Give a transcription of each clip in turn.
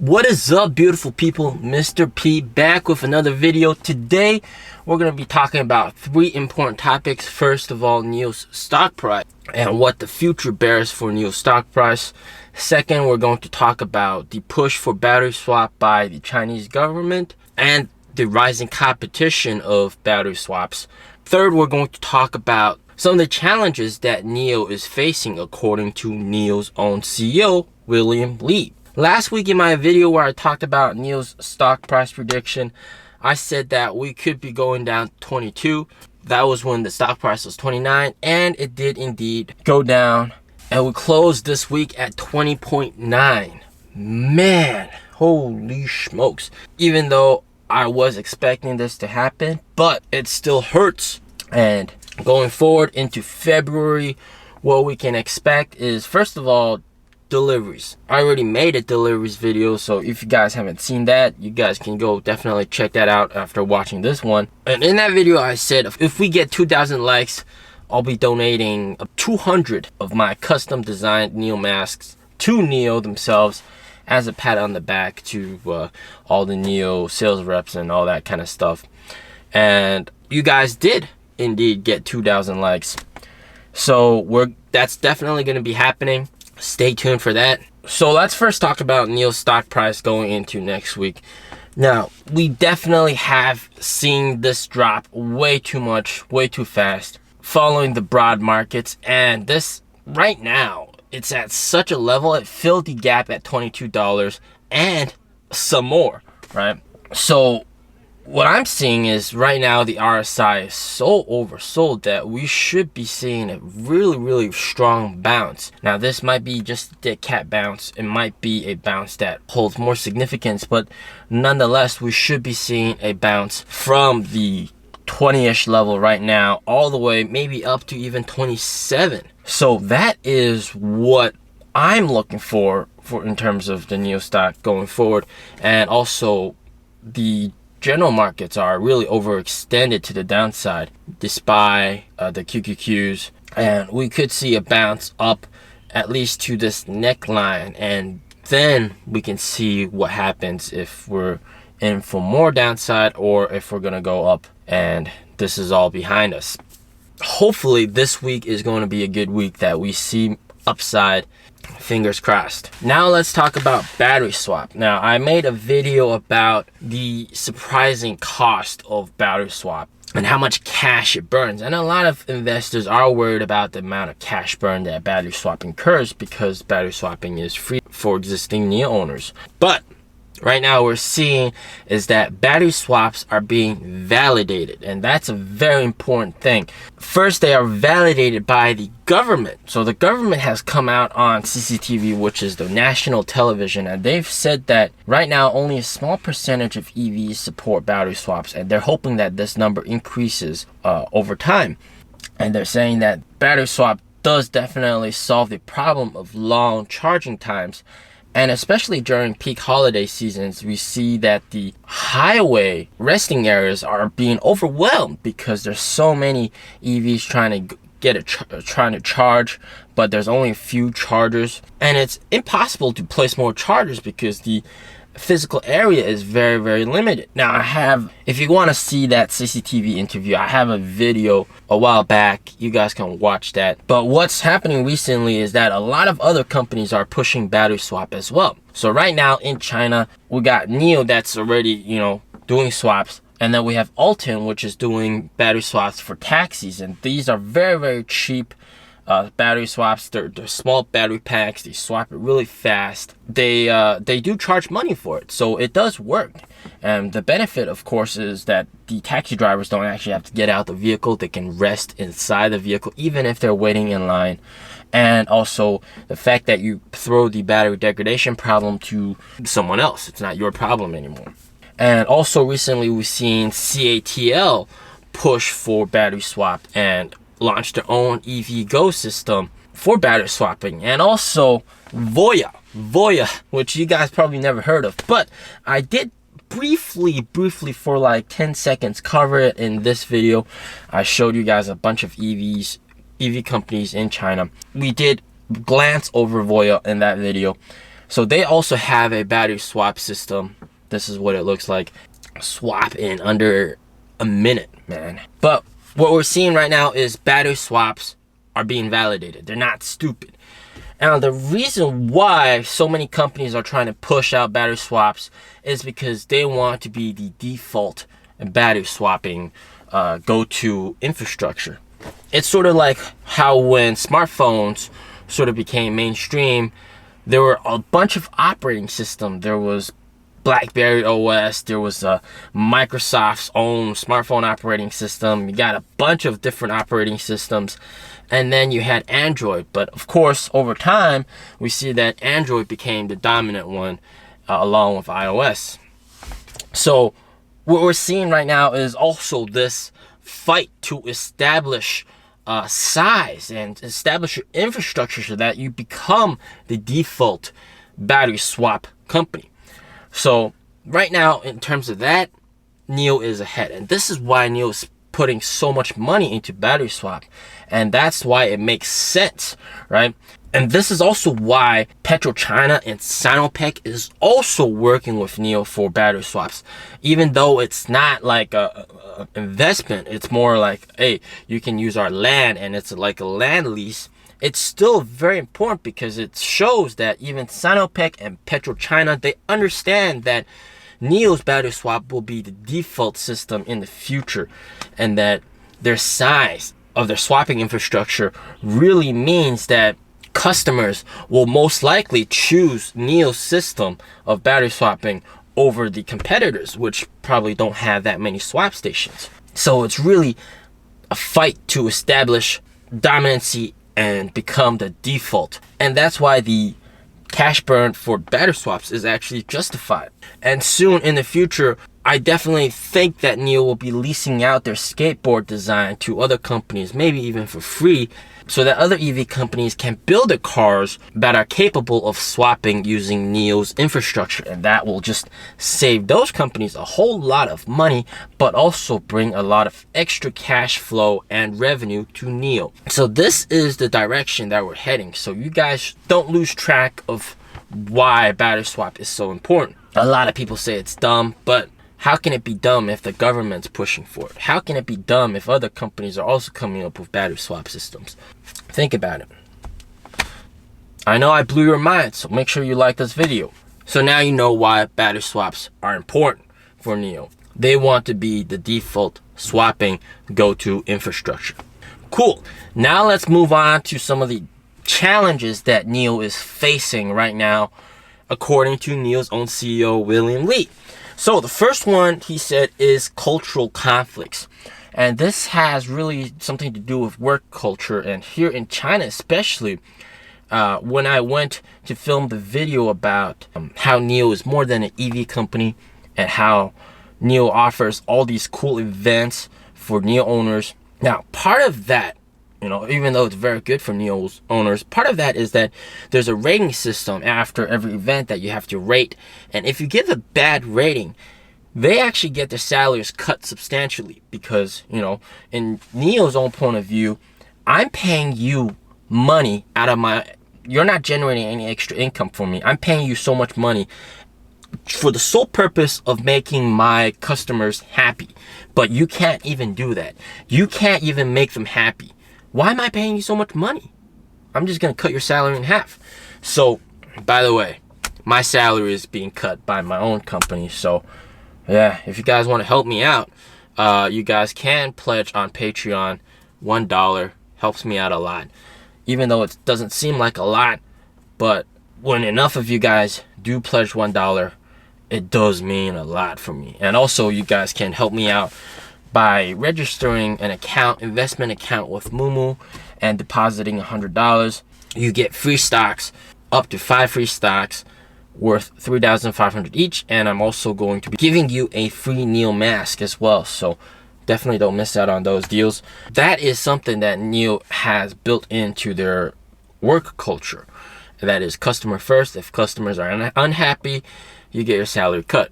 What is up, beautiful people? Mr. P back with another video. Today we're going to be talking about three important topics. First of all, NIO's stock price and what the future bears for NIO's stock price. Second, we're going to talk about the push for battery swap by the Chinese government and the rising competition of battery swaps. Third, we're going to talk about some of the challenges that NIO is facing according to NIO's own CEO, William Li. Last week in my video where I talked about NIO's stock price prediction, I said that we could be going down to 22. That was when the stock price was 29, and it did indeed go down. And we closed this week at 20.9. Man, holy smokes. Even though I was expecting this to happen, but it still hurts. And going forward into February, what we can expect is, first of all, deliveries. I already made a deliveries video, so if you guys haven't seen that, you guys can go definitely check that out after watching this one. And in that video I said if we get 2,000 likes, I'll be donating 200 of my custom designed NIO masks to NIO themselves as a pat on the back to all the NIO sales reps and all that kind of stuff. And you guys did indeed get 2,000 likes, so that's definitely going to be happening. Stay tuned for that. So let's first talk about NIO's stock price going into next week. Now, we definitely have seen this drop way too much, way too fast, following the broad markets. And this, right now, it's at such a level, it filled the gap at $22 and some more, right? So what I'm seeing is right now the RSI is so oversold that we should be seeing a really strong bounce. Now this might be just a dead cat bounce. It might be a bounce that holds more significance, but nonetheless we should be seeing a bounce from the 20-ish level right now all the way maybe up to even 27. So that is what I'm looking for in terms of the NIO stock going forward. And also the general markets are really overextended to the downside, despite the QQQs, and we could see a bounce up at least to this neckline, and then we can see what happens if we're in for more downside or if we're gonna go up and this is all behind us. Hopefully this week is going to be a good week that we see upside. Fingers crossed. Now let's talk about battery swap. Now I made a video about the surprising cost of battery swap and how much cash it burns, and a lot of investors are worried about the amount of cash burn that battery swap incurs because battery swapping is free for existing NIO owners. But right now we're seeing is that battery swaps are being validated, and that's a very important thing. First, they are validated by the government. So the government has come out on CCTV, which is the national television, and they've said that right now only a small percentage of EVs support battery swaps, and they're hoping that this number increases over time. And they're saying that battery swap does definitely solve the problem of long charging times. And especially during peak holiday seasons, we see that the highway resting areas are being overwhelmed because there's so many EVs trying to charge, but there's only a few chargers, and it's impossible to place more chargers because the physical area is very limited. Now if you want to see that CCTV interview, I have a video a while back, you guys can watch that. But what's happening recently is that a lot of other companies are pushing battery swap as well. So right now in China, we got NIO that's already doing swaps, and then we have Alton, which is doing battery swaps for taxis, and these are very cheap battery swaps. They're small battery packs. They swap it really fast. They do charge money for it, so it does work. And the benefit, of course, is that the taxi drivers don't actually have to get out the vehicle. They can rest inside the vehicle even if they're waiting in line. And also the fact that you throw the battery degradation problem to someone else. It's not your problem anymore. And also recently we've seen CATL push for battery swap and launched their own EV Go system for battery swapping. And also Voya, which you guys probably never heard of, but I did briefly for like 10 seconds cover it in this video. I showed you guys a bunch of EV companies in China. We did glance over Voya in that video. So they also have a battery swap system. This is what it looks like. Swap in under a minute, man. But what we're seeing right now is battery swaps are being validated. They're not stupid. Now, the reason why so many companies are trying to push out battery swaps is because they want to be the default battery swapping go-to infrastructure. It's sort of like how when smartphones sort of became mainstream, there were a bunch of operating systems. There was BlackBerry OS, there was Microsoft's own smartphone operating system. You got a bunch of different operating systems, and then you had Android. But of course, over time, we see that Android became the dominant one along with iOS. So what we're seeing right now is also this fight to establish size and establish your infrastructure so that you become the default battery swap company. So right now, in terms of that, NIO is ahead. And this is why NIO is putting so much money into battery swap. And that's why it makes sense, right? And this is also why PetroChina and Sinopec is also working with NIO for battery swaps. Even though it's not like a investment, it's more like, hey, you can use our land and it's like a land lease. It's still very important because it shows that even Sinopec and PetroChina, they understand that NIO's battery swap will be the default system in the future, and that their size of their swapping infrastructure really means that customers will most likely choose NIO's system of battery swapping over the competitors, which probably don't have that many swap stations. So it's really a fight to establish dominancy and become the default. And that's why the cash burn for battery swaps is actually justified. And soon in the future, I definitely think that NIO will be leasing out their skateboard design to other companies, maybe even for free, so that other EV companies can build their cars that are capable of swapping using NIO's infrastructure. And that will just save those companies a whole lot of money, but also bring a lot of extra cash flow and revenue to NIO. So this is the direction that we're heading. So you guys don't lose track of why battery swap is so important. A lot of people say it's dumb, but how can it be dumb if the government's pushing for it? How can it be dumb if other companies are also coming up with battery swap systems? Think about it. I know I blew your mind, so make sure you like this video. So now you know why battery swaps are important for NIO. They want to be the default swapping go-to infrastructure. Cool. Now let's move on to some of the challenges that NIO is facing right now, according to NIO's own CEO, William Li. So the first one, he said, is cultural conflicts. And this has really something to do with work culture. And here in China especially, when I went to film the video about how NIO is more than an EV company and how NIO offers all these cool events for NIO owners. Now, part of that, even though it's very good for NIO's owners, part of that is that there's a rating system after every event that you have to rate. And if you give a bad rating, they actually get their salaries cut substantially because, in NIO's own point of view, I'm paying you money out of you're not generating any extra income for me. I'm paying you so much money for the sole purpose of making my customers happy. But you can't even do that. You can't even make them happy. Why am I paying you so much money? I'm just going to cut your salary in half. So, by the way, my salary is being cut by my own company. So, yeah, if you guys want to help me out, you guys can pledge on Patreon. $1 helps me out a lot. Even though it doesn't seem like a lot, but when enough of you guys do pledge $1, it does mean a lot for me. And also, you guys can help me out by registering an investment account with Moomoo and depositing $100. You get free stocks, up to 5 free stocks worth $3,500 each, and I'm also going to be giving you a free NIO mask as well. So definitely don't miss out on those deals. That is something that NIO has built into their work culture. That is customer first. If customers are unhappy, you get your salary cut.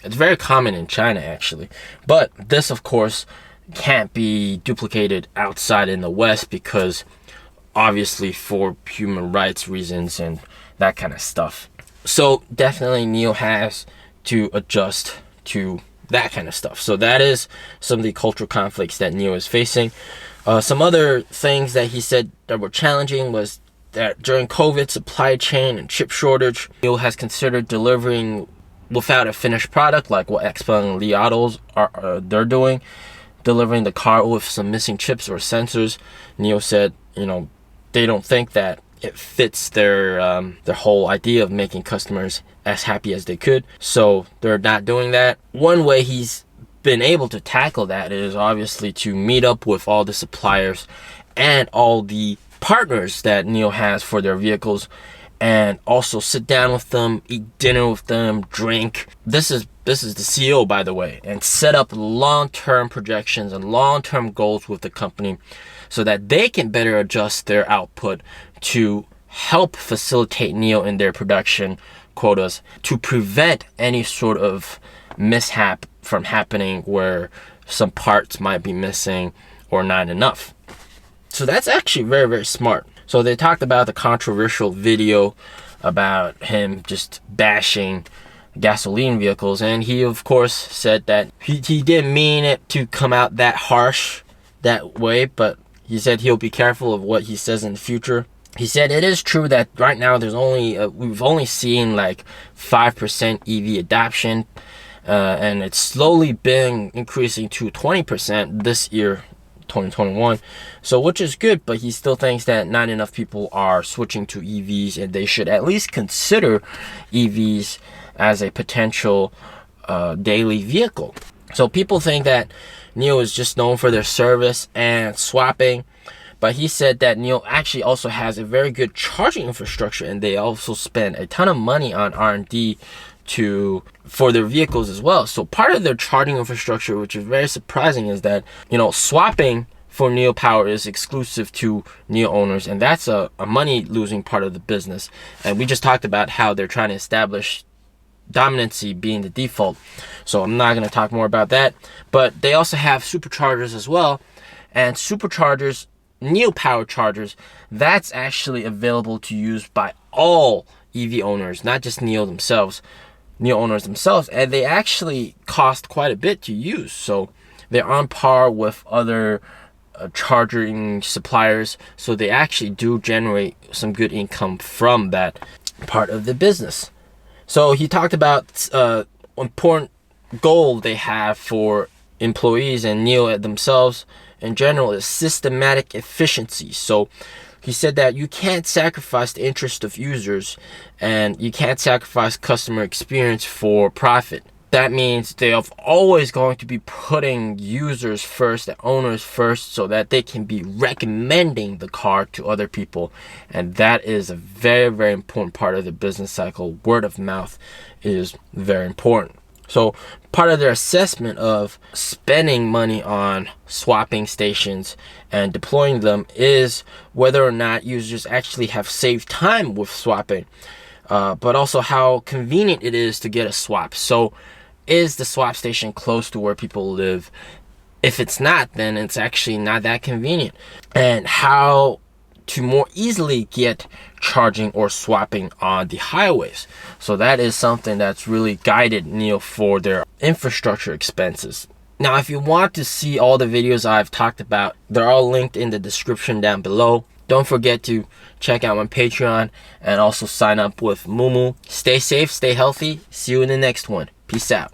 It's very common in China, actually. But this, of course, can't be duplicated outside in the West because, obviously, for human rights reasons and that kind of stuff. So definitely NIO has to adjust to that kind of stuff. So that is some of the cultural conflicts that NIO is facing. Some other things that he said that were challenging was that during COVID supply chain and chip shortage, NIO has considered delivering without a finished product, like what XPeng and Li Autos they're doing, delivering the car with some missing chips or sensors. NIO said, they don't think that it fits their whole idea of making customers as happy as they could, so they're not doing that. One way he's been able to tackle that is obviously to meet up with all the suppliers and all the partners that NIO has for their vehicles, and also sit down with them, eat dinner with them, drink. This is the CEO, by the way, and set up long-term projections and long-term goals with the company so that they can better adjust their output to help facilitate NIO in their production quotas, to prevent any sort of mishap from happening where some parts might be missing or not enough. So that's actually very, very smart. So they talked about the controversial video about him just bashing gasoline vehicles, and he of course said that he didn't mean it to come out that harsh that way, but he said he'll be careful of what he says in the future. He said it is true that right now there's we've only seen like 5% EV adoption, and it's slowly been increasing to 20% this year, 2021, so which is good, but he still thinks that not enough people are switching to EVs, and they should at least consider EVs as a potential daily vehicle. So people think that NIO is just known for their service and swapping, but he said that NIO actually also has a very good charging infrastructure, and they also spend a ton of money on R&D for their vehicles as well. So part of their charging infrastructure, which is very surprising, is that swapping for NIO Power is exclusive to NIO owners, and that's a money losing part of the business. And we just talked about how they're trying to establish dominancy being the default, so I'm not going to talk more about that. But they also have superchargers as well, and superchargers, NIO Power chargers, that's actually available to use by all EV owners, not just NIO owners themselves, and they actually cost quite a bit to use, so they're on par with other charging suppliers, so they actually do generate some good income from that part of the business. So he talked about important goal they have for employees and NIO themselves in general is systematic efficiency. So he said that you can't sacrifice the interest of users, and you can't sacrifice customer experience for profit. That means they are always going to be putting users first, the owners first, so that they can be recommending the car to other people. And that is a very, very important part of the business cycle. Word of mouth is very important. So part of their assessment of spending money on swapping stations and deploying them is whether or not users actually have saved time with swapping, but also how convenient it is to get a swap. So is the swap station close to where people live? If it's not, then it's actually not that convenient. And how to more easily get charging or swapping on the highways. So that is something that's really guided NIO for their infrastructure expenses. Now, if you want to see all the videos I've talked about, they're all linked in the description down below. Don't forget to check out my Patreon and also sign up with Mumu. Stay safe, stay healthy. See you in the next one. Peace out.